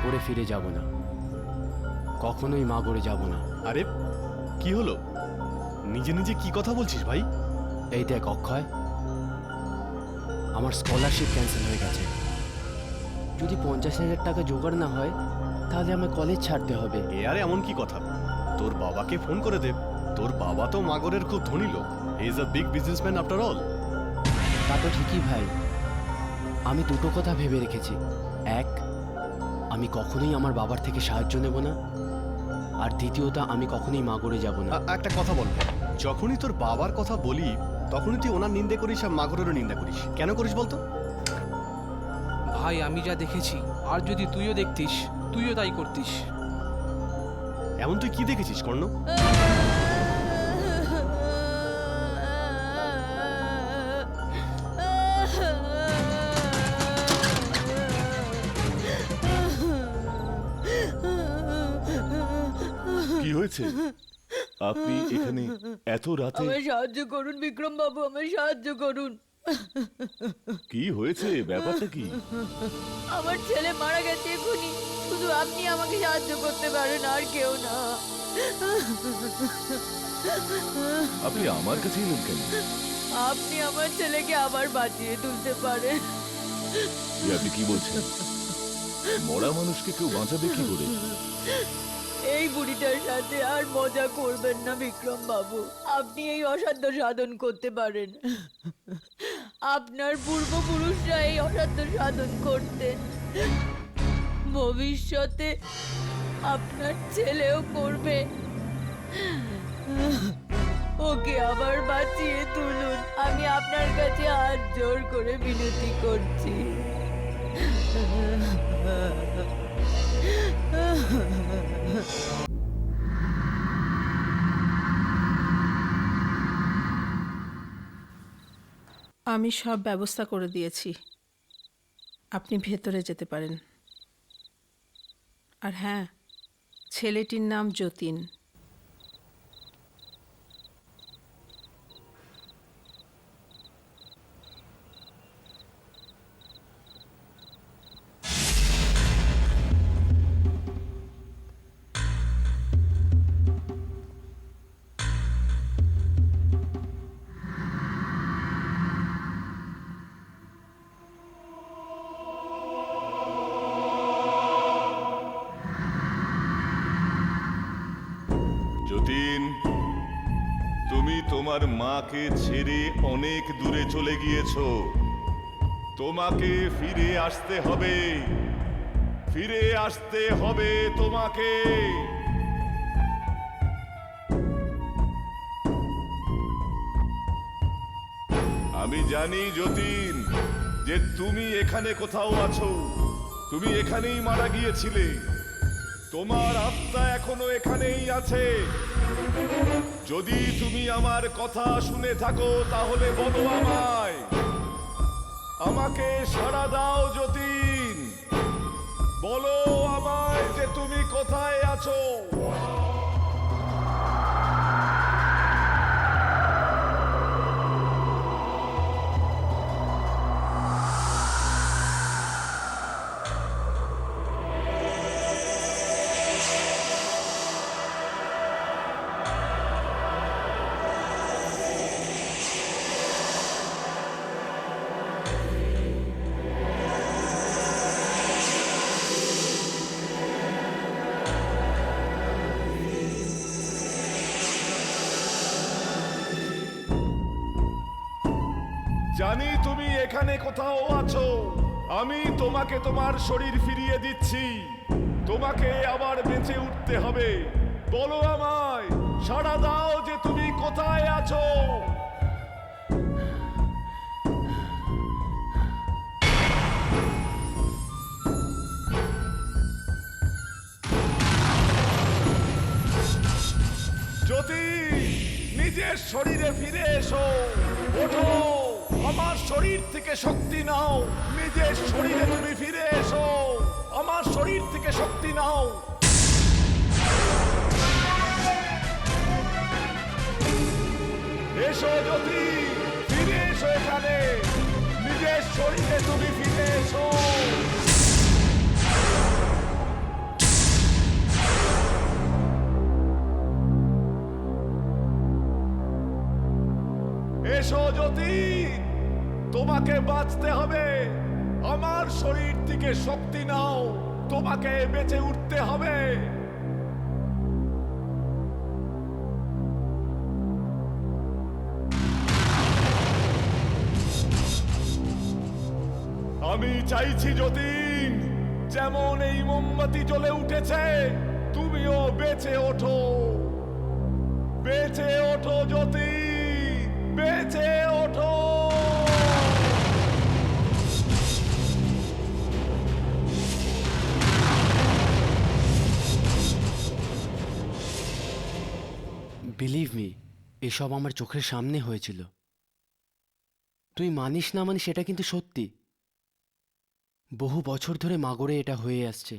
মাগরে ফিরে যাব না, কখনোই মাগরে যাব না। আরে কি হলো? নিজে নিজে কি কথা বলছিস ভাই? এই দেখ অক্ষয়, আমার স্কলারশিপ ক্যান্সেল হয়ে গেছে। যদি 50,000 টাকা জোগাড় না হয় তাহলে আমার কলেজ ছাড়তে হবে। এ আরে এমন কি কথা? তোর বাবাকে ফোন করে দে। তোর বাবা তো মাগরের খুব ধনী লোক। He is a big businessman after all. তা তো ঠিকই ভাই, আমি দুটো কথা ভেবে রেখেছি। এক, আমি কখনোই আমার বাবার থেকে সাহায্য নেব না, আর দ্বিতীয়ত আমি কখনোই মাগরে যাব না। একটা কথা বল, যখনই তোর বাবার কথা বলি তখনই তুই ওনার নিন্দে করিস আর মাগরেরও নিন্দা করিস। কেন করিস বলতো? ভাই আমি যা দেখেছি, আর যদি তুইও দেখতিস তুইও তাই করতিস। এমন তুই কি দেখেছিস কর্ণ? কি হয়েছে? আপনি এখানে এত রাতে? আমায় সাহায্য করুন বিক্রম বাবু, আমায় সাহায্য করুন। কি হয়েছে? ব্যাপারটা কি? আমার ছেলে মারা গেছে এখনই, শুধু আপনি আমাকে সাহায্য করতে পারেন, আর কেউ না। আপনি আমার কাছে এলেন কেন? আপনি আমার ছেলেকে আবার বাঁচিয়ে তুলতে পারেন। আপনি কি বলছেন? মরা মানুষকে কেউ বাঁচাবে কি করে? এই বুড়িটার সাথে আর মজা করবেন না বিক্রম বাবু, আপনি এই অসাধ্য সাধন করতে পারেন। আপনার পূর্বপুরুষরা এই অসাধ্য সাধন করতেন, ভবিষ্যতে আপনার ছেলেও করবে। ওকে আবার বাঁচিয়ে তুলুন, আমি আপনার কাছে হাত জোর করে বিনতি করছি। আমি সব ব্যবস্থা করে দিয়েছি, আপনি ভেতরে যেতে পারেন। আর হ্যাঁ, ছেলেটির নাম যতীন। যতীন, তুমি তোমার মাকে ছেড়ে অনেক দূরে চলে গিয়েছো। তোমাকে ফিরে আসতে হবে, ফিরে আসতে হবে তোমাকে। আমি জানি যতীন যে তুমি এখানে কোথাও আছো। তুমি এখানেই মারা গিয়েছিলে, তোমার আত্মা এখনো এখানেই আছে। যদি তুমি আমার কথা শুনে থাকো তাহলে বলো আমায়, আমাকে সাড়া দাও যতীন, বলো আমায় যে তুমি কোথায় আছো। জানি তুমি এখানে কোথাও আছো। আমি তোমাকে তোমার শরীর ফিরিয়ে দিচ্ছি, তোমাকে আবার বেঁচে উঠতে হবে। বলো আমায়, সাড়া দাও যে তুমি কোথায় আছো। জ্যোতি, নিজের শরীরে ফিরে এসো, ওঠো, আমার শরীর থেকে শক্তি নাও। নিজের শরীরে তুমি ফিরে এসো, আমার শরীর থেকে শক্তি নাও। এসো জ্যোতি, ফিরে এসো এখানে, নিজের শরীরে তুমি ফিরে এসো। যতীন, তোমাকে বাঁচতে হবে। আমার শরীর থেকে শক্তি নাও, তোমাকে বেঁচে উঠতে হবে। আমি চাইছি যতীন, যেমন এই মোমবাতি জ্বলে উঠেছে, তুমিও বেঁচে ওঠো। বেঁচে ওঠো যতীন, বেঁচে ওঠো। বিলিভ মি, এসব আমার চোখের সামনে হয়েছিল। তুই মানিস না মানিস, এটা কিন্তু সত্যি। বহু বছর ধরে মাগরে এটা হয়ে আসছে।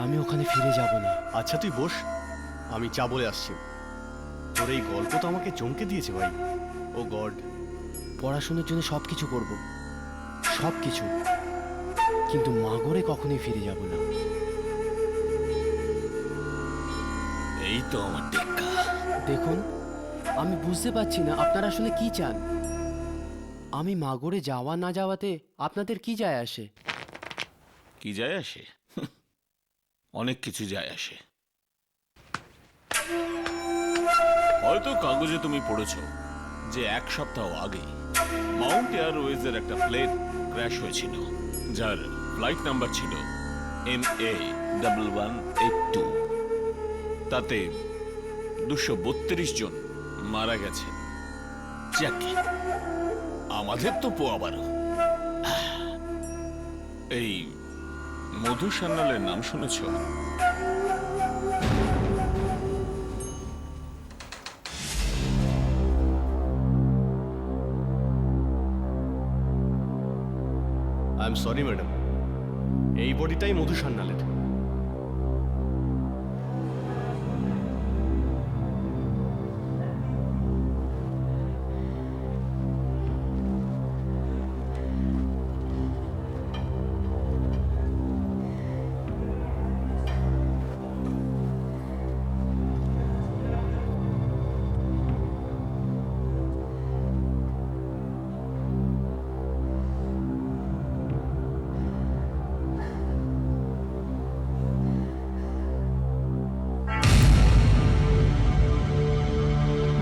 আমি ওখানে ফিরে যাব না। আচ্ছা তুই বস, আমি চা বলে আসছি। তোর এই গল্প তো আমাকে চমকে দিয়েছে ভাই। ও গড। পড়াশোনার জন্য সব কিছু করব, সব কিছু, কিন্তু মাগরে কখনোই ফিরে যাব না। এই তো আমার টেক্কা। দেখুন, আমি বুঝতে পারছি না আপনারা আসলে কি চান। আমি মাগরে যাওয়া না যাওয়াতে আপনাদের কি যায় আসে? কি যায় আসে? অনেক কিছু যায় আসে। হয়তো কাগজে তুমি পড়েছো যে 1 সপ্তাহ আগে মাউন্ট এয়ারওয়েজের একটা প্লেন ক্র্যাশ হয়েছিল, যার ফ্লাইট নাম্বার ছিল MA1182। তাতে 232 জন মারা গেছে। যাকে আমাদের তো পোয়াবারও। এই মধু সান্যালের নাম শুনেছ? আই এম সরি ম্যাডাম, এই বডিটাই মধু সান্যালের।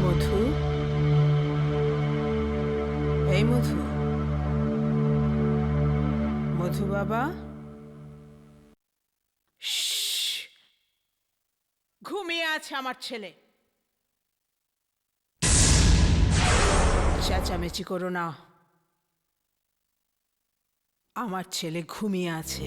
মধু, এই মধু, মধু বাবা, শ্শ্, ঘুমিয়ে আছে আমার ছেলে। চেঁচামেচি করো না, আমার ছেলে ঘুমিয়ে আছে।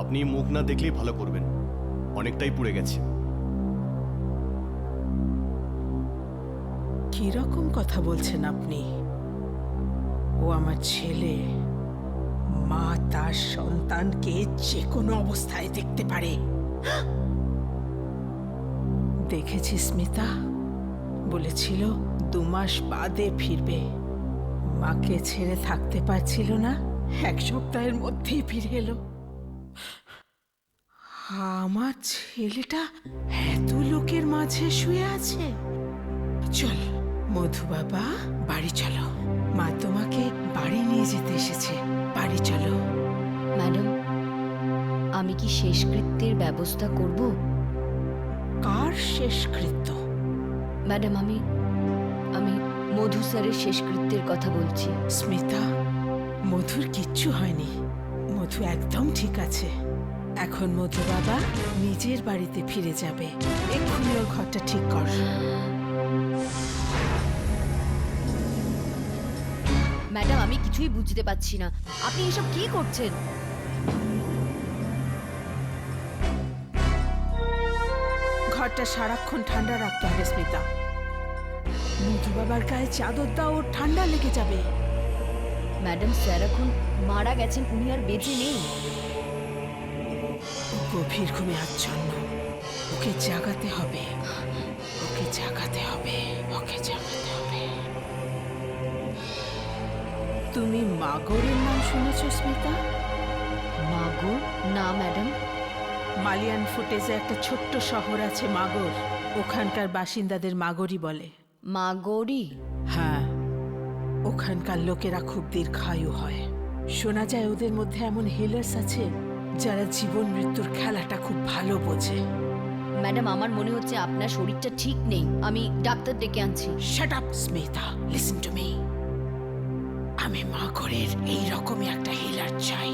আপনি মুখ না দেখলেই ভালো করবেন, অনেকটাই পুড়ে গেছে। কি রকম কথা বলছেন আপনি? ও আমার ছেলে। মা তার সন্তানকে যে কোনো অবস্থায় দেখতে পারে। দেখেছি স্মিতা, বলেছিল 2 মাস বাদে ফিরবে। মাকে ছেড়ে থাকতে পারছিল না, 1 সপ্তাহের মধ্যেই ফিরে এলো। আমার ছেলেটা এত লোকের মাঝে শুয়ে আছে। চল মধু বাবা, বাড়ি চলো। মা তোমাকে বাড়ি নিয়ে যেতে এসেছে, বাড়ি চলো। ম্যাডাম, আমি কি শেষকৃত্যের ব্যবস্থা করব? কার শেষকৃত্য? ম্যাডাম, আমি মধু স্যারের শেষকৃত্যের কথা বলছি। স্মিতা, মধুর কিচ্ছু হয়নি, মধু একদম ঠিক আছে। এখন মধু বাবা নিজের বাড়িতে ফিরে যাবে। এক্ষুনি ওর ঘরটা ঠিক কর। ম্যাডাম, আমি কিছুই বুঝতে পারছি না, আপনি এসব কি করছেন? ঘরটা সারাক্ষণ ঠান্ডা রাখতে হবে স্মিতা। মধু বাবার গায়ে চাদর দাও, ওর ঠান্ডা লেগে যাবে। ম্যাডাম, স্যার এখন মারা গেছেন, উনি আর বেঁচে নেই। ও গভীর ঘুমে আচ্ছন্ন, ওকে জাগাতে হবে, ওকে জাগাতে হবে, ওকে জাগাতে হবে। তুমি মাগরের নাম শুনেছ স্মিতা? মাগর? না ম্যাডাম। মালিয়ান ফুটেজে একটা ছোট্ট শহর আছে মাগর, ওখানকার বাসিন্দাদের মাগরি বলে। মাগরি? হ্যাঁ, ওখানকার লোকেরা খুব দীর্ঘায়ু হয়। শোনা যায় ওদের মধ্যে এমন হিলার্স আছে যারা জীবন মৃত্যুর খেলাটা খুব ভালো বোঝে। ম্যাডাম, আমার মনে হচ্ছে আপনার শরীরটা ঠিক নেই, আমি ডাক্তার ডেকে আনছি। Shut up Smita, listen to me. আমি মাগরের এই রকমই একটা হিলার চাই।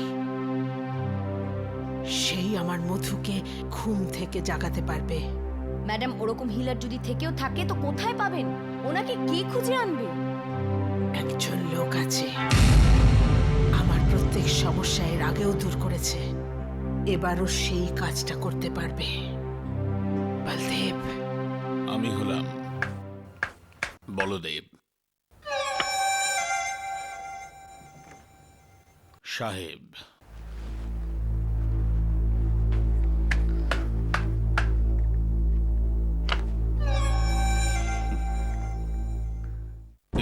সেই আমার মধুকে ঘুম থেকে জাগাতে পারবে। ম্যাডাম, ওরকম হিলার যদি থেকেও থাকে তো কোথায় পাবেন? ওনাকে কে খুঁজে আনবে? একজন লোক আছে, আমার প্রত্যেক সমস্যা এর আগেও দূর করেছে, এবারও সেই কাজটা করতে পারবে। বলদেব। আমি হলাম বলদেব সাহেব।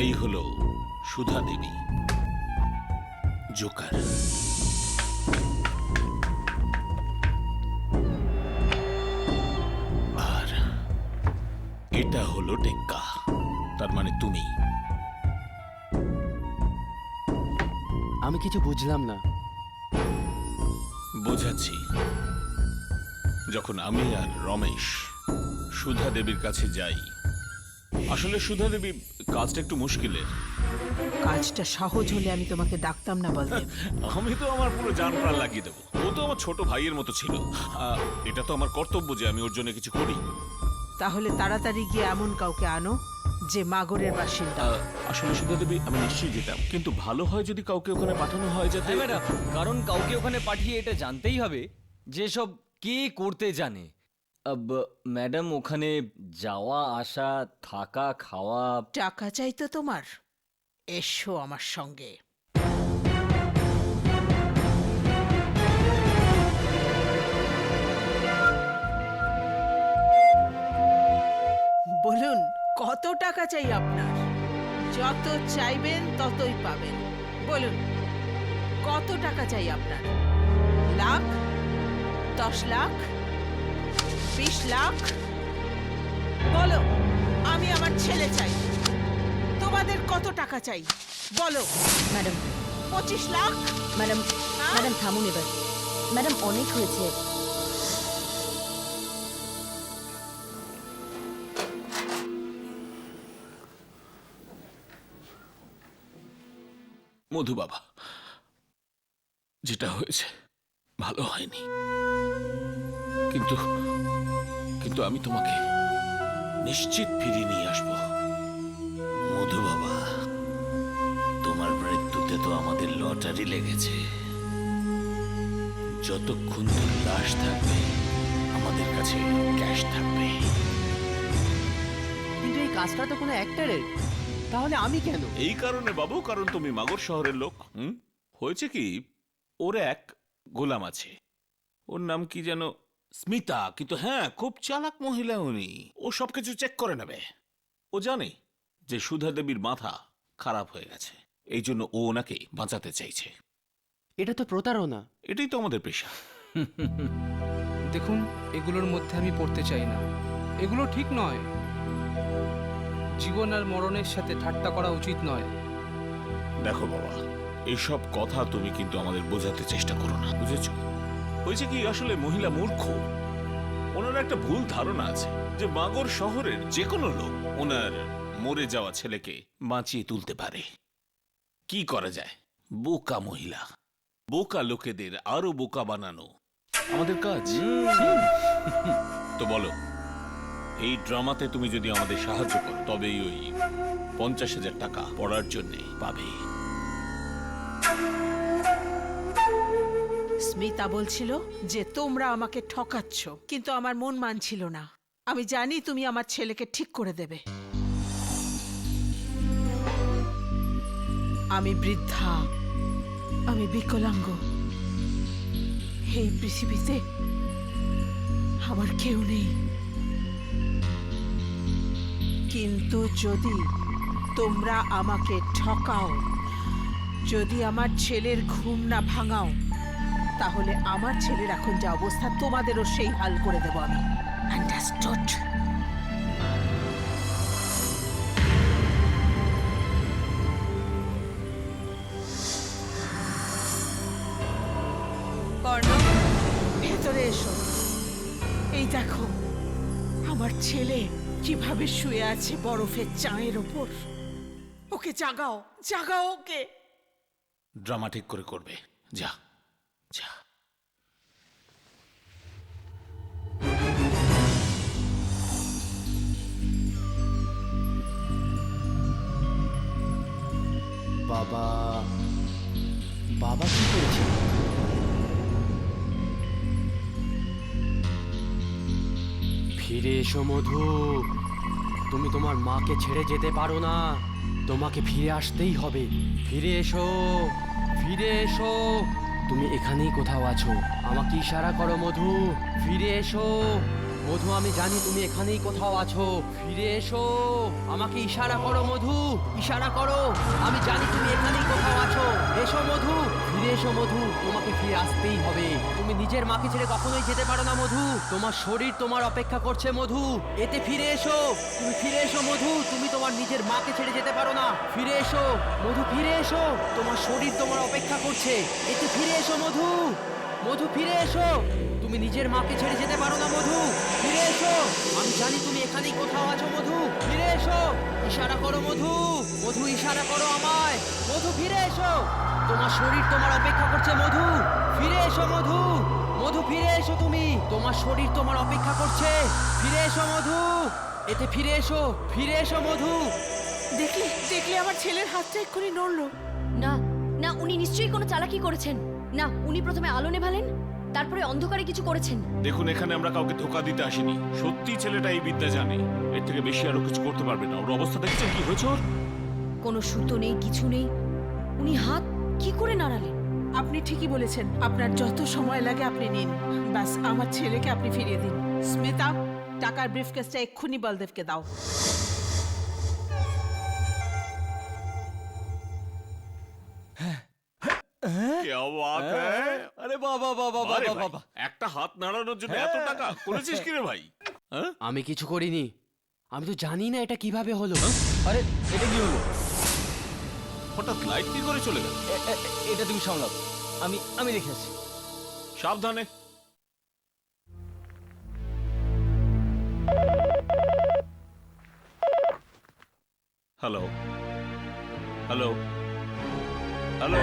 এই হলো সুধা দেবী, জোকার। আর এটা হলো টেক্কা, তার মানে তুমি। আমি কিছু বুঝলাম না। বোঝাচ্ছি। যখন আমি আর রমেশ সুধা দেবীর কাছে যাই, আসলে সুধা দেবী কাজটা একটু মুশকিলের। কাজটা সহজ হলে আমি তোমাকে ডাকতাম না বলদেব। আমি তো আমার পুরো জান প্রাণ লাগিয়ে দেবো। ও তো আমার ছোট ভাইয়ের মতো ছিল। এটা তো আমার কর্তব্য যে আমি ওর জন্য কিছু করি। তাহলে তাড়াতাড়ি গিয়ে এমন কাউকে আনো যে মাগরের বাসিন্দা। আসলে সুধা দেবী, আমি নিশ্চয়ই যেতাম, কিন্তু ভালো হয় যদি কাউকে ওখানে পাঠানো হয় যাতে। হ্যাঁ ম্যাডাম, কারণ কাউকে ওখানে পাঠিয়ে এটা জানতেই হবে যে সব কে করতে জানে। ম্যাডাম, ওখানে যাওয়া আসা থাকা খাওয়া। টাকা চাই তো তোমার? এসো আমার সঙ্গে। বলুন, কত টাকা চাই আপনার? যত চাইবেন ততই পাবেন। বলুন, কত টাকা চাই আপনার? লাখ? 10 লাখ? 20 লাখ? বলো, আমি আমার ছেলে চাই। তোমাদের কত টাকা চাই বলো? ম্যাডাম, 25 লাখ? ম্যাডাম, হ্যাঁ? ম্যাডাম থামুন এবার। ম্যাডাম, অনেক হয়েছে। মধু বাবা, যেটা হয়েছে ভালো হয়নি, কিন্তু কিন্তু আমি তোমাকে নিশ্চিত ফিরিয়ে নিয়ে আসবো। মধু বাবা, তোমার মৃত্যুতে তো আমাদের লটারি লেগেছে। যতক্ষণ তোর লাশ থাকবে আমাদের কাছে ক্যাশ থাকবে। কিন্তু এই কাজটা তো কোনো অ্যাক্টরের, তাহলে আমি কেন? এই কারণে বাবু, কারণ তুমি মাগর শহরের লোক। হয়েছে কি, ওর এক গোলাম আছে, ওর নাম কি যেন, স্মিতা। কিন্তু হ্যাঁ, খুব চালাক মহিলা উনি। ও সবকিছু চেক করে নেবে। ও জানে যে সুধা দেবীর মাথা খারাপ হয়ে গেছে, এই জন্য ও ওনাকে বাঁচাতে চাইছে। এটা তো প্রতারণা। এটাই তো আমাদের পেশা। দেখুন, এগুলোর মধ্যে আমি পড়তে চাই না। এগুলো ঠিক নয়। জীবন আর মরণের সাথে ঠাট্টা করা উচিত নয়। দেখো বাবা, এইসব কথা তুমি কিন্তু আমাদের বোঝাতে চেষ্টা করো না, বুঝেছো? হয়েছে কি, আসলে মহিলা মূর্খ। ওনার একটা ভুল ধারণা আছে যে মাগর শহরের যে কোনো লোক ওনার মরে যাওয়া ছেলেকে বাঁচিয়ে তুলতে পারে। কি করা যায়? বোকা মহিলা, বোকা লোকেদের আরো বোকা বানানো আমাদের কাজ। তো বলো, এই ড্রামাতে তুমি যদি আমাদের সাহায্য করো তবেই ওই 50,000 টাকা পড়ার জন্য পাবে। স্মিতা বলছিল যে তোমরা আমাকে ঠকাচ্ছ, কিন্তু আমার মন মানছিল না। আমি জানি তুমি আমার ছেলেকে ঠিক করে দেবে। আমি বৃদ্ধা, আমি বিকলাঙ্গ, এই পৃথিবীতে আমার কেউ নেই। কিন্তু যদি তোমরা আমাকে ঠকাও, যদি আমার ছেলের ঘুম না ভাঙাও তাহলে আমার ছেলের এখন যা অবস্থা তোমাদেরও সেই হাল করে দেব আমি। আন্ডারস্টুড? কর্ণ, ভেতরে এসো। এই দেখো আমার ছেলে কিভাবে শুয়ে আছে বরফের চাঁয়ের ওপর। ওকে জাগাও, জাগাও ওকে। ড্রামা ঠিক করে করবে, যা যা। বাবা, বাবা কি করেছে? ফিরে এসো মধু, তুমি তোমার মাকে ছেড়ে যেতে পারো না, তোমাকে ফিরে আসতেই হবে। ফিরে এসো, ফিরে এসো, তুমি এখানেই কোথাও আছো। আমাকে ইশারা করো মধু, ফিরে এসো। মধু, আমি জানি তুমি এখানেই কোথাও আছো, ফিরে এসো। আমাকে ইশারা করো মধু, ইশারা করো, আমি জানি তুমি এখানেই কোথাও আছো। এসো মধু, ফিরে এসো মধু, তোমাকে ফিরে আসতেই হবে। তুমি নিজের মাকে ছেড়ে কখনোই যেতে পারো না মধু, তোমার শরীর তোমার অপেক্ষা করছে মধু। এতে ফিরে এসো, তুমি ফিরে এসো মধু, তুমি তোমার নিজের মাকে ছেড়ে যেতে পারো না। ফিরে এসো মধু, ফিরে এসো, তোমার শরীর তোমার অপেক্ষা করছে। এতে ফিরে এসো মধু, মধু ফিরে এসো, তুমি নিজের মাকে ছেড়ে যেতে পারো না মধু, ফিরে এসো। আমি জানি তুমি এখানেই কোথাও আছো মধু, ফিরে এসো। ইশারা করো মধু, মধু ইশারা করো আমায়, মধু ফিরে এসো, তোমার শরীর তোমার অপেক্ষা করছে মধু, ফিরে এসো মধু, মধু ফিরে এসো, তুমি তোমার শরীর তোমার অপেক্ষা করছে, ফিরে এসো মধু, এতে ফিরে এসো, ফিরে এসো মধু। দেখলে দেখলে আমার ছেলের হাতটা এক্ষুনি নড়লো। না না, উনি নিশ্চয়ই কোনো চালাকি করেছেন। না, উনি প্রথমে আলো নেভালেন, তারপরে অন্ধকারে কিছু করেছেন। দেখুন, এখানে আমরা কাউকে ধোকা দিতে আসিনি। সত্যি ছেলেটা এই বিদ্যা জানে, এর থেকে বেশি আরো কিছু করতে পারবে না। ওর অবস্থা দেখছেন কি হয়েছে ওর? কোনো সুতো নেই, কিছু নেই, উনি হাত কি করে নাড়ালেন? আপনি ঠিকই বলেছেন, আপনার যত সময় লাগে আপনি নিন, ব্যাস আমার ছেলেকে আপনি ফিরিয়ে দিন। স্মিতা, টাকার ব্রিফকেসটা এক্ষুনি বলদেবকে দাও। क्या बात है? আরে বাবা বাবা আরে বাবা ভাই, বাবা, একটা হাত নাড়ানোর জন্য এত টাকা করেছিস কি রে ভাই? হ্যাঁ? আমি কিছু করিনি, আমি তো জানি না এটা কিভাবে হলো। আরে এটা কি হলো? হঠাৎ লাইট কি করে চলে গেল? এটা তুমি সামলাও, আমি আমি দেখে আসছি। সাবধানে। Hello hello hello,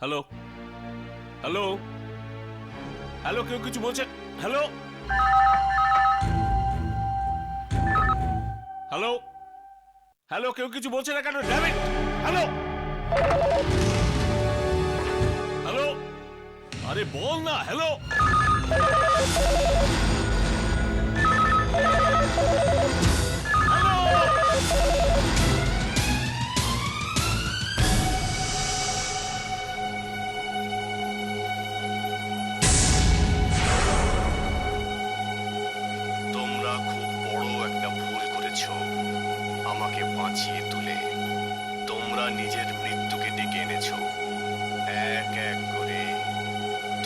hello hello hello, কেউ কিছু বলছে? হ্যালো হ্যালো হ্যালো, কেউ কিছু বলছে না কেন? Damn it! হ্যালো হ্যালো, আরে বল না। হ্যালো তোমরা খুব বড় একটা ভুল করেছো। আমাকে বাঁচিয়ে তুলে তোমরা নিজের মৃত্যুকে ডেকে এনেছো। এক এক করে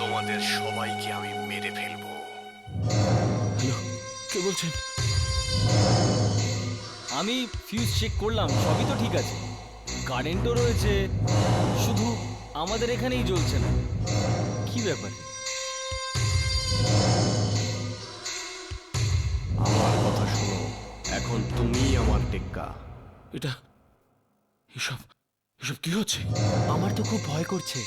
তোমাদের সবাইকে আমি মেরে ফেলবো। হ্যালো, কে বলছেন? আমি ফিউজ চেক করলাম, সবই তো ঠিক আছে, কারেন্টও রয়েছে, শুধু আমাদের এখানেই জ্বলছে না। কি ব্যাপার? আমার কথা শোনো, এখন তুমিই আমার টেক্কা। এটা এসব এসব কি হচ্ছে? আমার তো খুব ভয় করছে।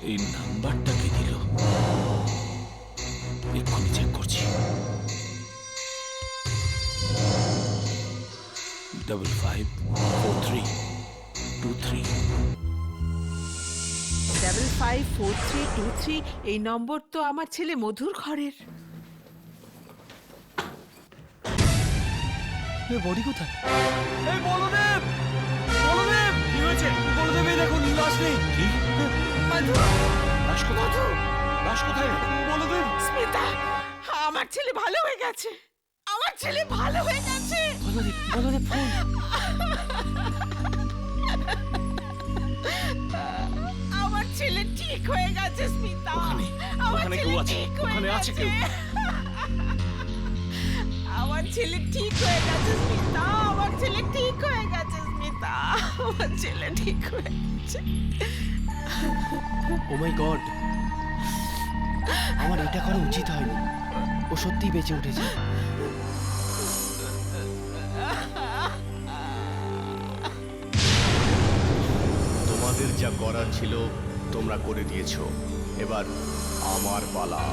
এই নাম্বারটা কে দিল? এক্ষুনি চেক করছি। 554323। 554323, এই নম্বর তো আমার ছেলে মধুর ঘরের। বডি কোথায়? এই বলদেব, বলদেব কি হয়েছে? বলদেব, এই দেখুন লাশ নেই। মধু, লাশ কোথায়? লাশ কোথায় গেল বলে দে। স্মিতা, আমার ছেলে ভালো হয়ে গেছে, আমার ছেলে ভালো হয়ে গেছে। বলো রে ফোন। আমার ছেলে ঠিক হয়ে গেছে স্মিতা। আমার ওখানে কেউ ছেলে আছে, ঠিক হয়ে ওখানে আছে কেউ। গেছে। আমার ছেলে ঠিক হয়ে গেছে স্মিতা, আমার ছেলে ঠিক হয়ে গেছে স্মিতা, আমার ছেলে ঠিক হয়ে গেছে। ও মাই গড, আমার এটা করা উচিত হয়নি। ও সত্যিই বেঁচে উঠেছে। তোমাদের যা করার ছিল তোমরা করে দিয়েছো, এবার আমার পালা।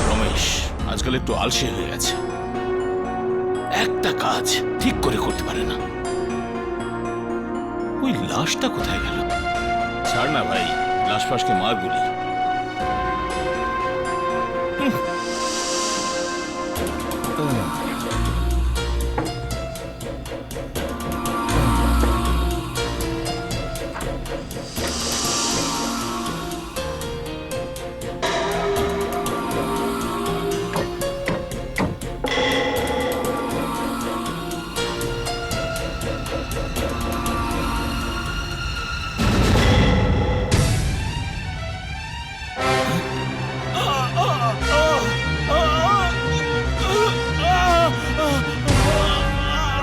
রমেশ আজকাল একটু আলসে হয়ে গেছে, একটা কাজ ঠিক করে করতে পারে না। ওই লাশটা কোথায় গেল? ছাড় না ভাই, লাশ ফাঁসকে মার গুলি।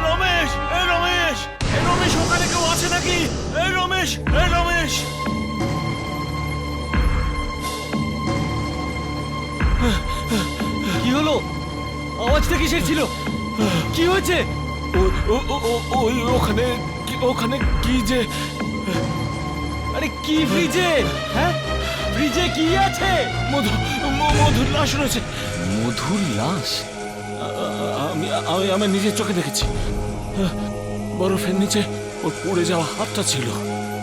রমেশ, এই রমেশ, এই রমেশ, ওখানে কেউ আছে নাকি? এই রমেশ, এই রমেশ। কি হলো? আওয়াজটা কিসের ছিল? কি হয়েছে? ওই ওখানে ওখানে কি যে আরে কি ফ্রিজে? হ্যাঁ, ফ্রিজে কি আছে? মধুর লাশ রয়েছে। মধুর লাশ? আমি আমি আমার নিজের চোখে দেখেছি। বরফের নিচে ওর পড়ে যাওয়া হাতটা ছিল,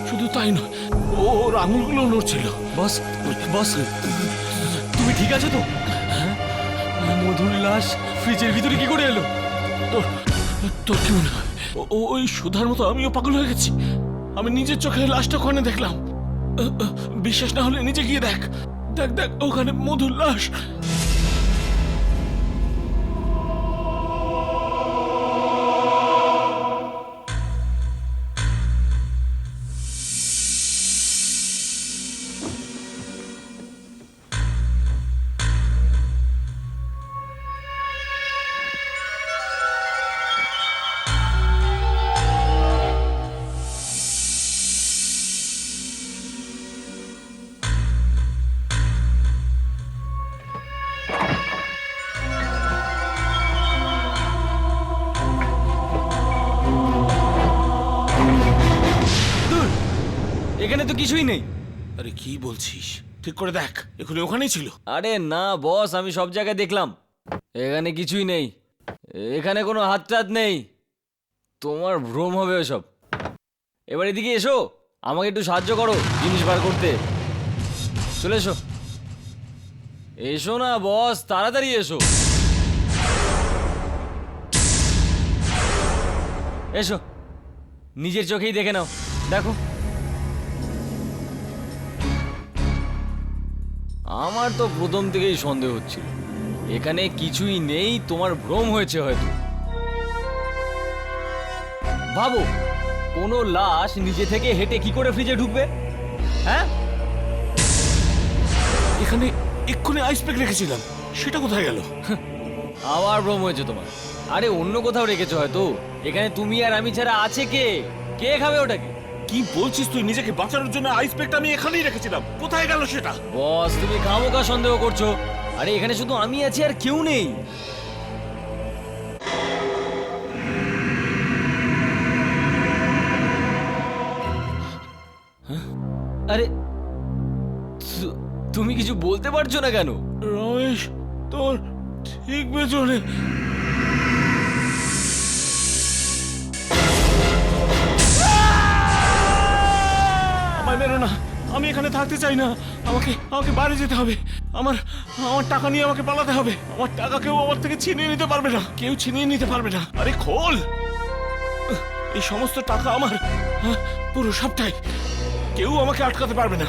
শুধু তাই নয়, ওর আঙুলগুলো নড়ছিল। বস, বস, তুমি ঠিক আছো তো? হ্যাঁ, মধুর লাশ ফ্রিজের ভিতরে কি করে এলো? তোর তোর কি মনে হয় ওই সুধার মতো আমিও পাগল হয়ে গেছি? আমি নিজের চোখে লাশটা ওখানে দেখলাম। বিশ্বাস না হলে নিজে গিয়ে দেখ, দেখ দেখ, ওখানে মধুর লাশ। এখানে তো কিছুই নেই। আরে কি বলছিস? ঠিক করে দেখ, এখানে ওখানেই ছিল। আরে না বস, আমি সব জায়গায় দেখলাম, এখানে কিছুই নেই। এখানে কোনো হাত টাত নেই। তোমার ভ্রম হবে ওসব। এবার এদিকে এসো, আমাকে একটু সাহায্য করো জিনিস বার করতে। চলে এসো, এসো না বস, তাড়াতাড়ি এসো। এসো, নিজের চোখেই দেখে নাও, দেখো। আমার তো প্রথম থেকেই সন্দেহ হচ্ছিল এখানে কিছুই নেই, তোমার ভ্রম হয়েছে হয়তো। ভাবো, কোনো লাশ নিজে থেকে হেঁটে কি করে ফ্রিজে ঢুকবে? হ্যাঁ, এখানে এক্ষুনি আইস প্যাক রেখেছিলাম, সেটা কোথায় গেল? আবার ভ্রম হয়েছে তোমার। আরে অন্য কোথাও রেখেছো হয়তো। এখানে তুমি আর আমি ছাড়া আছে কে? কে খাবে ওটাকে? কি বলছিস তুই? নিজেকে বাঁচানোর জন্য আইস প্যাকটা আমি এখানেই রেখেছিলাম, কোথায় গেল সেটা? বস, তুমি খামোখা সন্দেহ করছো। আরে এখানে শুধু আমি আছি আর কেউ নেই। আরে তুমি কিছু বলতে পারছো না কেন? রমেশ, তোর ঠিক পেছনে। আমায় মেরো না, আমি এখানে থাকতে চাই না। আমাকে আমাকে বাইরে যেতে হবে। আমার আমার টাকা নিয়ে আমাকে পালাতে হবে। আমার টাকা কেউ আমার থেকে ছিনিয়ে নিতে পারবে না, কেউ ছিনিয়ে নিতে পারবে না। আরে খোল, এই সমস্ত টাকা আমার, পুরো সবটাই। কেউ আমাকে আটকাতে পারবে না।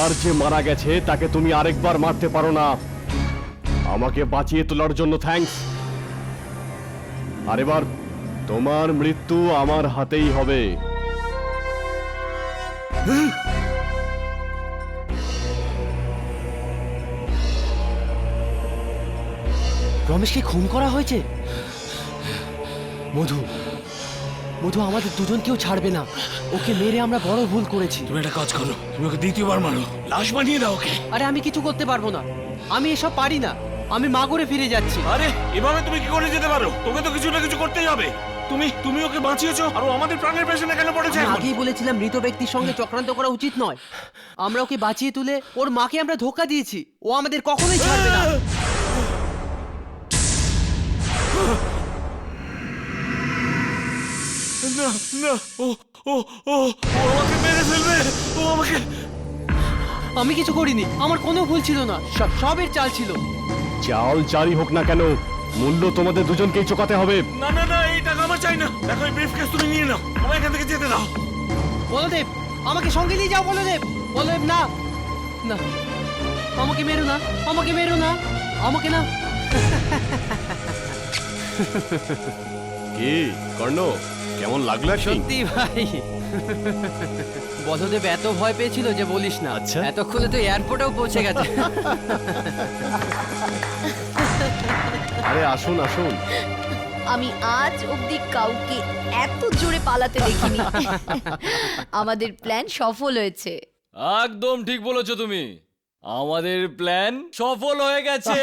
একবার যে মারা গেছে তাকে তুমি আরেকবার মারতে পারো না। আমাকে বাঁচিয়ে তোলার জন্য থ্যাঙ্কস। আর এবার তোমার মৃত্যু আমার হাতেই হবে। রমেশকে খুন করা হয়েছে? মধু, মধু আমাদের দুজনকেও ছাড়বে না। ওকে মেরে আমরা বড় ভুল করেছি। তুমি একটা কাজ করো, তুমি ওকে দ্বিতীয়বার মারো, লাশ বানিয়ে দাও ওকে। আরে আমি কিছু করতে পারবো না, আমি এসব পারি না। আমি মাগরে ফিরে যাচ্ছি। আরে এভাবে তুমি কি করে যেতে পারো? তোকে তো কিছু না কিছু করতেই হবে। তুমি ওকে বাঁচিয়েছো আর ও আমাদের প্রাণের পেছনে কেন পড়েছে আমি এখন? আগেই বলেছিলাম মৃত ব্যক্তির সঙ্গে চক্রান্ত করা উচিত নয়। আমরা ওকে বাঁচিয়ে তুলে ওর মাকে আমরা ধোঁকা দিয়েছি। ও আমাদের কখনোই ছাড়বে না। না না, ও ও ও ও আমাকে মেরে ফেলবে। ও আমাকে। আমি কিছু করিনি, আমার কোনো ভুল ছিল না। সবের চাল ছিল। চাল জারি হোক না কেন, মূল্য তোমাদের দুজনকেই চোকাতে হবে। না না না, এই টাকা আমার চাই না। দেখো এই ব্রিফকেস তুমি নিয়ে নাও, আমায় এখান থেকে যেতে দাও। বলদেব, আমাকে সঙ্গে নিয়ে যাও। বলদেব, বলদেব না না, আমাকে মেরো না, আমাকে মেরো না, আমাকে না। কি কর্ণ, কেমন লাগলো? সত্যি ভাই, বলদেব এত ভয় পেয়েছিল যে বলিস না। আচ্ছা। এতক্ষণে তো এয়ারপোর্টেও পৌঁছে গেছে। আরে আসুন আসুন। আমি আজ অবধি কাউকে এত জোরে পালাতে দেখিনি। আমাদের প্ল্যান সফল হয়েছে। একদম ঠিক বলেছো তুমি, আমাদের প্ল্যান সফল হয়ে গেছে।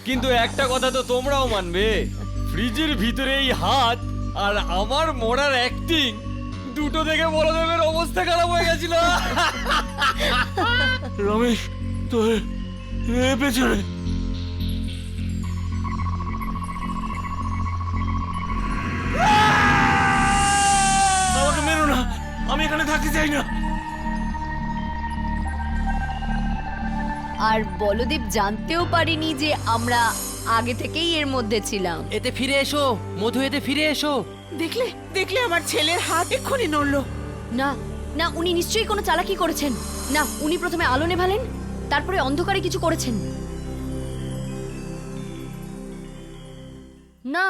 কিন্তু একটা কথা তো তোমরাও মানবে, ফ্রিজের ভিতরে এই হাত আর আমার মরার অ্যাক্টিং দুটো দেখে বলদেবের অবস্থা খারাপ হয়ে গেছিল। রমেশ তোর পেছনে। আমাকে মেরো না, আমি এখানে থাকতে চাই না। আর বলদেব জানতেও পারিনি যে আমরা আগে থেকেই এর মধ্যে ছিলাম। এতে ফিরে এসো মধু, এতে ফিরে এসো। দেখলে দেখলে আমার ছেলের হাত এক্ষুনি নড়লো। না না, উনি নিশ্চয়ই কোনো চালাকি করেছেন। না, উনি প্রথমে আলো নেভালেন, তারপরে অন্ধকারে কিছু করেছেন। না,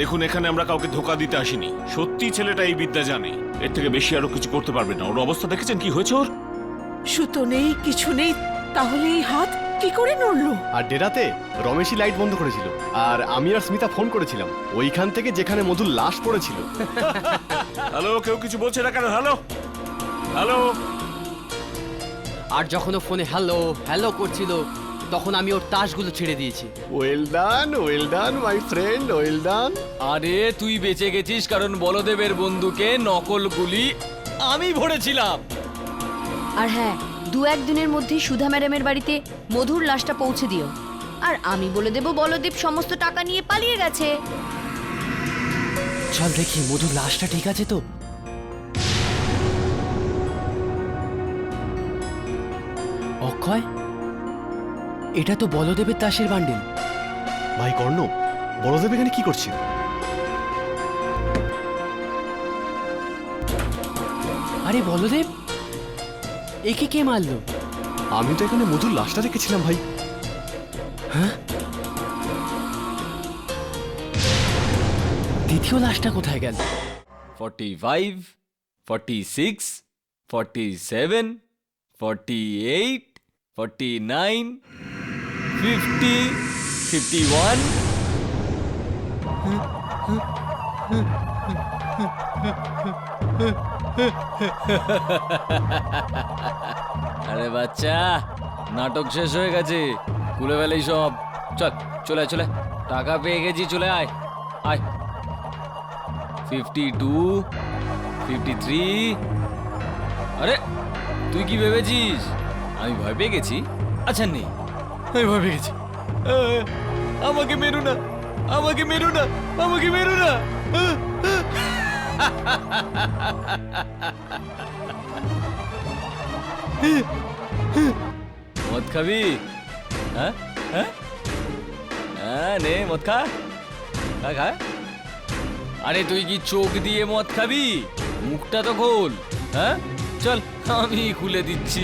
দেখুন, এখানে আমরা কাউকে ধোকা দিতে আসিনি। সত্যি ছেলেটা এই বিদ্যা জানে, এর থেকে বেশি আরো কিছু করতে পারবে না। ওর অবস্থা দেখেছেন কি হয়েছে ওর? সুতো নেই, কিছু নেই, তাহলে এই হাত কি করে নড়লো? আর ডেরাতে রমেশই লাইট বন্ধ করেছিল, আর আমি আর স্মিতা ফোন করেছিলাম ওইখান থেকে যেখানে মধুর লাশ পড়েছিল। হ্যালো, কেউ কিছু বলছে না কেন? Hello hello. আর যখন ও ফোনে হ্যালো হ্যালো করছিল তখন আমি ওর তাসগুলো ছেড়ে দিয়েছি। Well done my friend, well done. আরে তুই বেঁচে গেছিস কারণ বলদেবের বন্দুকে নকল গুলি আমি ভরেছিলাম। আর হ্যাঁ, 2-1 দিনের মধ্যেই সুধা ম্যাডামের বাড়িতে মধুর লাশটা পৌঁছে দিও। আর আমি বলে দেব বলদেব সমস্ত টাকা নিয়ে পালিয়ে গেছে। চল দেখি মধুর লাশটা ঠিক আছে তো। অক্ষয়, এটা তো বলদেবের তাসের বান্ডিল। ভাই কর্ণ, বড়দেব এখানে কি করছিল? আরে বলদেব, একে কে মারলো? আমি তো এখানে মধুর লাশটা রেখেছিলাম ভাই। হ্যাঁ, দ্বিতীয় লাশটা কোথায় গেল? 45, 46, 47, 48, 49, 50, 51. আরে বাচ্চা, নাটক শেষ হয়ে গেছে, খুলে ফেলেই সব। চল চলে আয়, চলে আয়। টাকা পেয়ে গেছি, চলে আয় আয়। 52, 53. আরে তুই কি ভেবেছিস আমি ভয় পেয়ে গেছি? আচ্ছা নেই, আমি ভয় পেয়ে গেছি। আমাকে মেরো না, আমাকে মেরো না, আমাকে মেরো না। মদ খাবি? হ্যাঁ হ্যাঁ হ্যাঁ, নে মদ খা, খা খা। আরে তুই কি চোখ দিয়ে মদ খাবি? মুখটা তো খোল। হ্যাঁ চল আমি খুলে দিচ্ছি।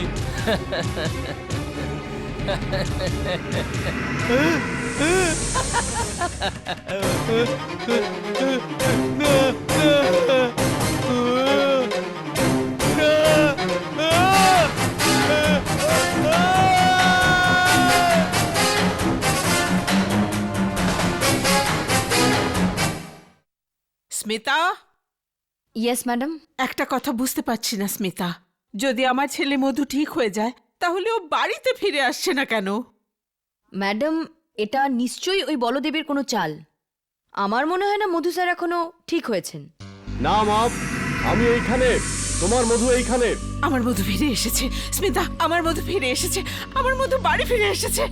Smita, yes madam. একটা কথা বুঝতে পারছি না স্মিতা, যদি আমার ছেলে মধু ঠিক হয়ে যায় তাহলে ও বাড়িতে ফিরে আসছে না কেন? ম্যাডাম, এটা নিশ্চয়ই ওই বলদেবের কোনো চাল। আমার মনে হয় না মধু স্যার এখনো ঠিক হয়েছেন। না মা, আমি এইখানে, তোমার মধু এইখানে। আমার মধু ফিরে এসেছে স্মিতা, আমার মধু ফিরে এসেছে, আমার মধু বাড়ি ফিরে এসেছে।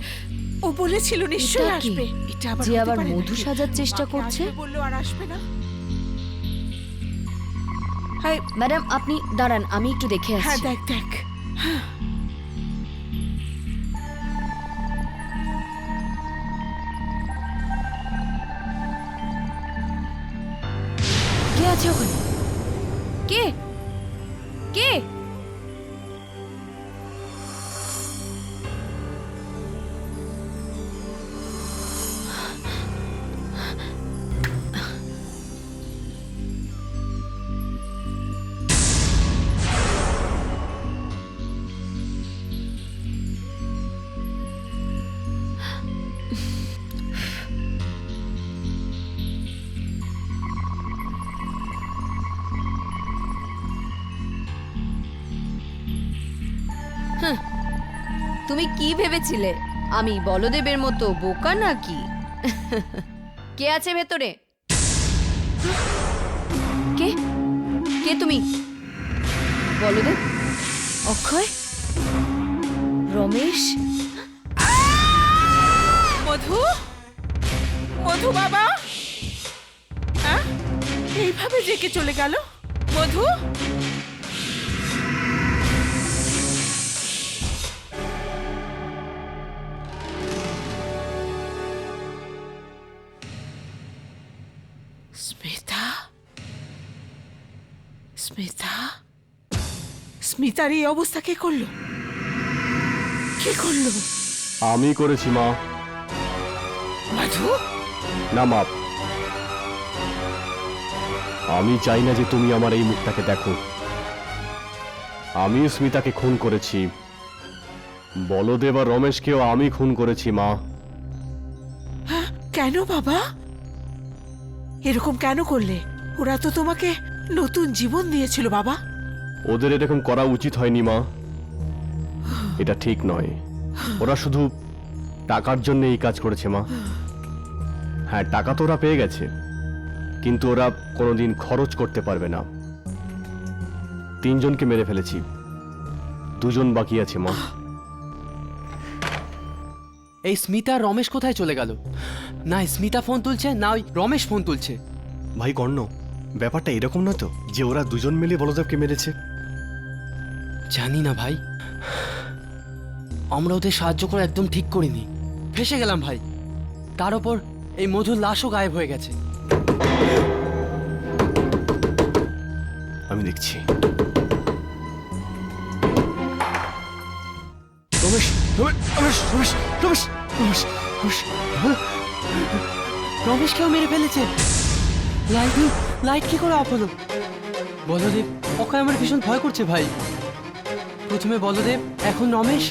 ও বলেছিল নিশ্চয়ই এটা কি? আসবে। এটা আবার যে হতে আবার পারে মধু নাকি? সাজার চেষ্টা মাকে করছে? আসবে বললো আর আসবে না। হাই ম্যাডাম, আপনি দাঁড়ান, আমি একটু দেখে হ্যাঁ আসছি। দেখ দেখ। কে আছে ওখানে? কে কে? তুমি কি ভেবেছিলে আমি বলদেবের মতো বোকা নাকি? কে আছে ভেতরে? কে কে তুমি? বলদেব, অক্ষয়, রমেশ। মধু, মধু বাবা, হ্যাঁ এইভাবে জেগে চলে গেল মধু? স্মিতা, স্মিতা, স্মিতার এই অবস্থা কে করলো? কে করলো? আমি করেছি মা। মধু, না মা, আমি চাই না যে তুমি আমার এই মুখটাকে দেখো। আমি স্মিতাকে খুন করেছি, বলদেব আর রমেশকেও আমি খুন করেছি মা। কেন বাবা এরকম কেন করলে? ওরা তো তোমাকে নতুন জীবন দিয়েছিল বাবা। ওদের এরকম করা উচিত হয়নি মা, এটা ঠিক নয়। ওরা শুধু টাকার জন্য এই কাজ করেছে মা। হ্যাঁ, টাকা তো ওরা পেয়ে গেছে, কিন্তু ওরা কোনোদিন খরচ করতে পারবে না। 3 জনকে মেরে ফেলেছি, 2 জন বাকি আছে মা। এই স্মিতা আর রমেশ কোথায় চলে গেল? না স্মিতা ফোন তুলছে, না ওই রমেশ ফোন তুলছে। ভাই কর্ণ, ব্যাপারটা এরকম না তো যে ওরা 2 জন মিলে বলদেবকে মেরেছে? জানি না ভাই, আমরা ওদের সাহায্য করে একদম ঠিক করিনি, ফেসে গেলাম ভাই। তার ওপর এই মধুর লাশও গায়েব হয়ে গেছে। আমি দেখছি। রমেশ, রমেশ, রমেশ, রমেশ, রমেশ, রমেশ, রমেশকেও মেরে ফেলেছে। লাইট কি করে অফ হলো? বলদেব, অক্ষয় আমার ভীষণ ভয় করছে ভাই। প্রথমে বলদেব, এখন রমেশ।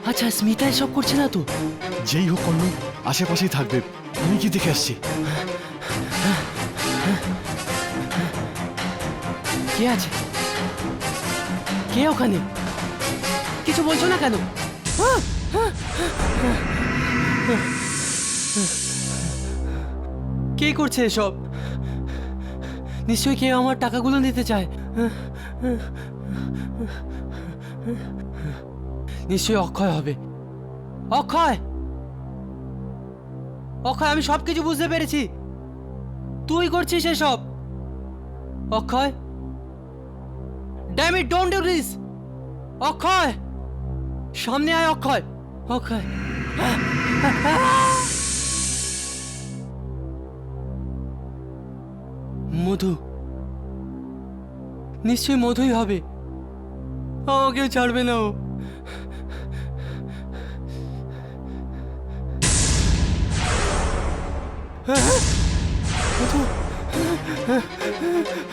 আচ্ছা স্মিতা এসব করছে না তো? যেই হোক কর্ণ, আশেপাশেই থাকবে। আমি কি দেখে আসছি। কে আছে? কে ওখানে? কিছু বলছো না কেন? কে করছে এসব? নিশ্চয়ই কেউ আমার টাকাগুলো নিতে চায়। নিশ্চয়ই অক্ষয় হবে। অক্ষয়, অক্ষয়, আমি সবকিছু বুঝতে পেরেছি। তুই করছিস এসব। Akshay, damn it, don't do this. Akshay, সামনে আয় অক্ষয়। অক্ষয়, মধু, নিশ্চয়ই মধুই হবে। আমাকেও ছাড়বে না ও।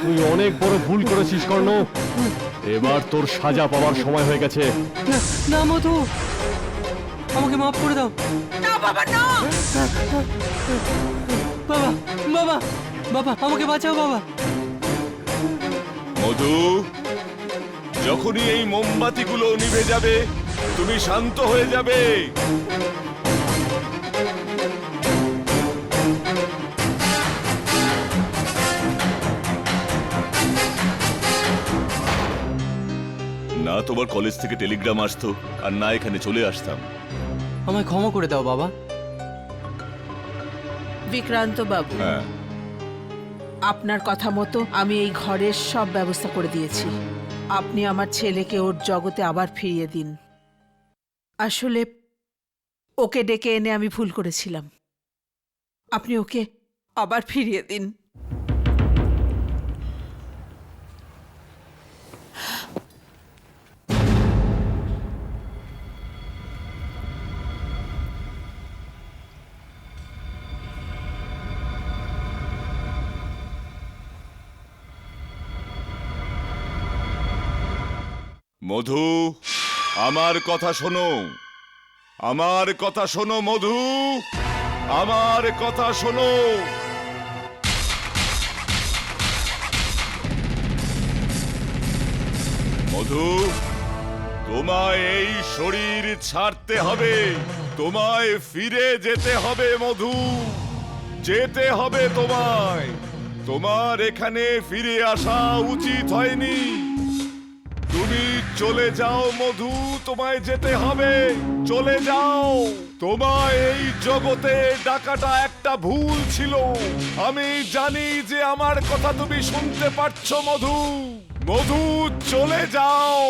তুই অনেক বড় ভুল করেছিস কর্ণ। এবার তোর সাজা পাওয়ার সময় হয়ে গেছে। না না মধু, আমাকে মাফ করে দাও। না বাবা না। বাবা বাবা বাবা, আমাকে বাঁচাও বাবা। মধু, যখনই এই মোমবাতিগুলো নিভে যাবে তুমি শান্ত হয়ে যাবে। না তোমার কলেজ থেকে টেলিগ্রাম আসতো, আর না এখানে চলে আসতাম। আমায় ক্ষমা করে দাও বাবা। বিক্রান্ত বাবু, হ্যাঁ, আপনার কথা মতো আমি এই ঘরের সব ব্যবস্থা করে দিয়েছি। আপনি আমার ছেলেকে ওর জগতে আবার ফিরিয়ে দিন। আসলে ওকে ডেকে এনে আমি ভুল করেছিলাম। আপনি ওকে আবার ফিরিয়ে দিন। মধু, আমার কথা শোনো, আমার কথা শোনো মধু, আমার কথা শোনো। মধু, তোমায় এই শরীর ছাড়তে হবে, তোমায় ফিরে যেতে হবে মধু, যেতে হবে তোমায়। তোমার এখানে ফিরে আসা উচিত হয়নি। তুমি চলে যাও মধু, তোমায় যেতে হবে, চলে যাও। তোমায় এই জগতে ডাকাটা একটা ভুল ছিল। আমি জানি যে আমার কথা তুমি শুনতে পারছো মধু। মধু, চলে যাও,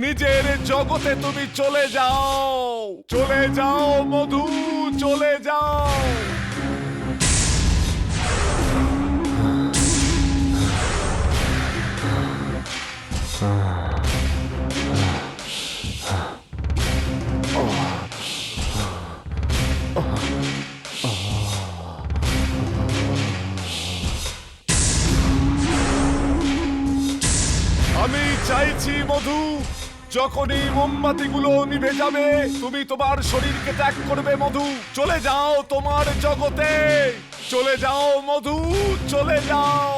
নিজের জগতে তুমি চলে যাও, চলে যাও মধু, চলে যাও। আমি চাইছি মধু, যখনই মোমবাতিগুলো নিভে যাবে তুমি তোমার শরীরকে ত্যাগ করবে মধু। চলে যাও তোমার জগতে, চলে যাও মধু, চলে যাও।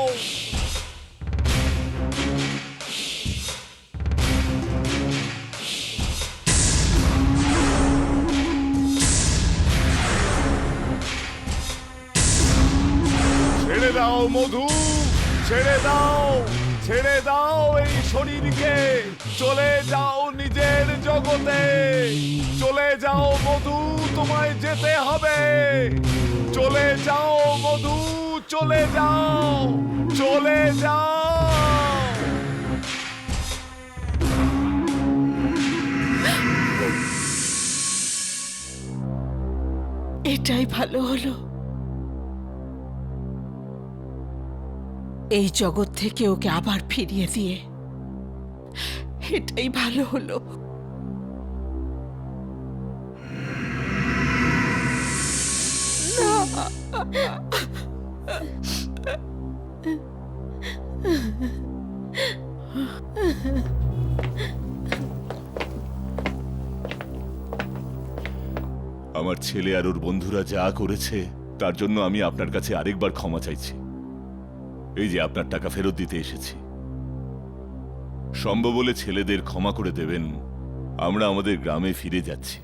ছেড়ে দাও মধু, ছেড়ে দাও, ছেড়ে দাও এই শরীরকে, চলে যাও নিজের জগতে, চলে যাও মধু, তোমায় যেতে হবে, চলে যাও মধু, চলে যাও, চলে যাও। এটাই ভালো হলো। এই জগৎ থেকে ওকে আবার ফিরিয়ে দিয়ে এটাই ভালো হলো। আমার ছেলে আর ওর বন্ধুরা যা করেছে তার জন্য আমি আপনার কাছে আরেকবার ক্ষমা চাইছি। এই যে আপনার টাকা ফেরত দিতে এসেছি, সম্ভব হলে ছেলেদের ক্ষমা করে দেবেন। আমরা আমাদের গ্রামে ফিরে যাচ্ছি।